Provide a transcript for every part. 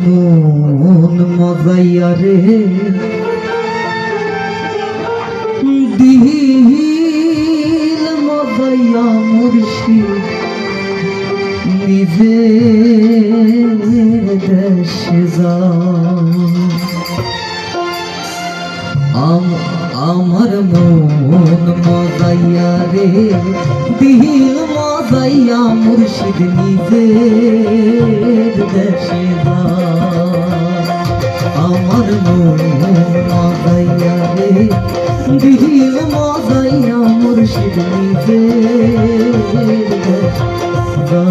মন মজাইয়া রে দিল মজাইয়া মুর্শিদ নিজে দেশে যা আমার মন মজাইয়া রে দিল মজাইয়া মুর্শিদ নিজে দেশে যা আমার মন মজাইয়া রে দিল মজাইয়া মুর্শিদ নিজে দেশে যা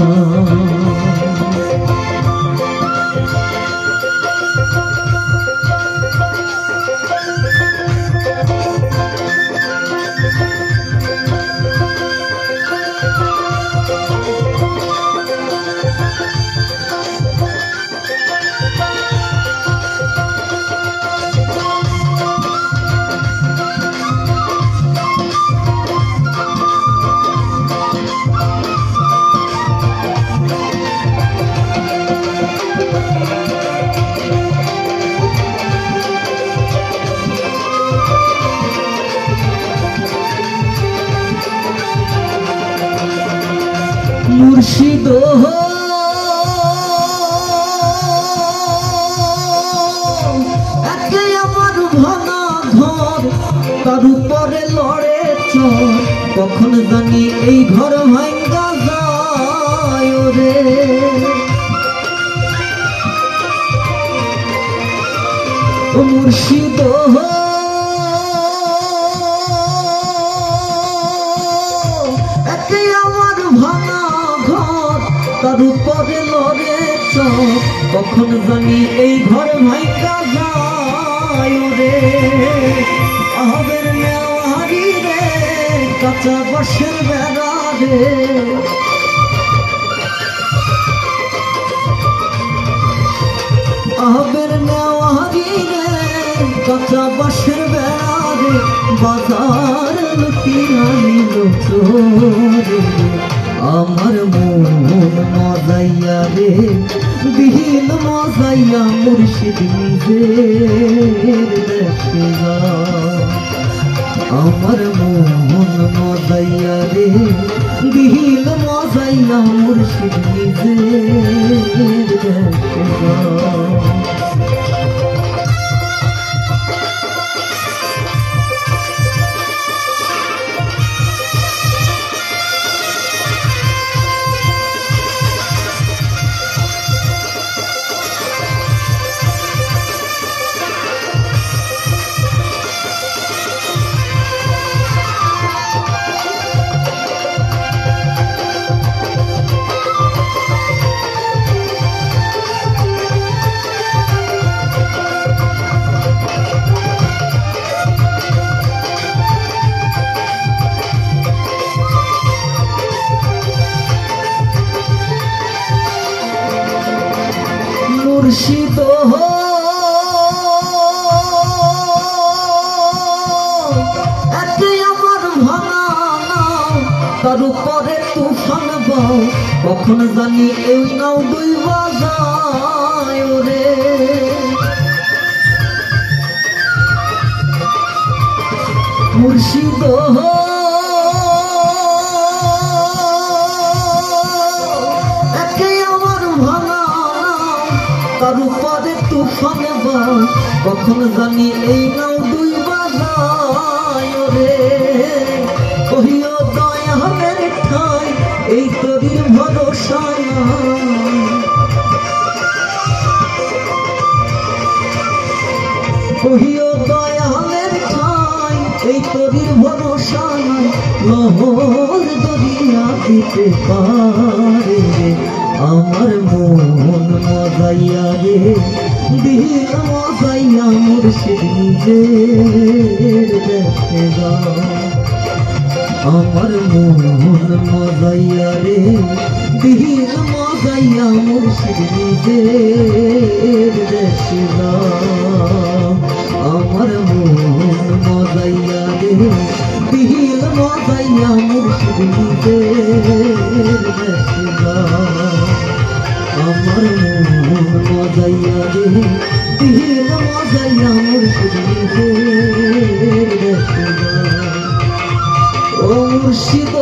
মুর্শিদ একে আমার ভাঙা ঘর তার উপরে লড়ে চর কখন জানি এই ঘর ভাঙ্গা যায় রে মুর্শিদ একে আমার ভাঙা তার উপরে লড়ে চোখ কখন জানি এই ঘর ভাঙ্গা যায় রে আহবের নেওয়ারি রে কাঁচা বাঁশের বেড়া রে আহবের নেওয়ারি রে কাঁচা বাঁশের বেড়া রে বাজার লুকিয়া নিল চোরে আমার মন মজাইয়া রে দিল মজাইয়া মুর্শিদ নিজের দেশে যা আমার মন মজাইয়া রে দিল মজাইয়া মুর্শিদ নিজের দেশে যা মুর্শিদ একে আমার ভাঙা নাও তার উপরে তুফান বাও কখন জানি এই নাও ডুইবা যায় রে মুর্শিদ একে আমার ভাঙা তার উপরে তুফান বাও কখন জানি এই নাও ডুইবা যায় রে কহিও দয়ালের ঠাই এই তরির ভরসা কহিও দয়ালের ঠাই এই তরির ভরসা লহর দরিয়া দিতে পারে আমার মন মজাইয়া রে দিল মজাইয়া মুর্শিদ নিজের দেশে যা আমার মন মজাইয়া রে দিল মজাইয়া মুর্শিদ নিজের দেশে যা আমার মন মজাইয়া রে দিল মজাইয়া মুর্শিদ নিজের দেশে যা আমার মন মজাইয়া ও মুর্শিদ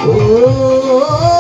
ও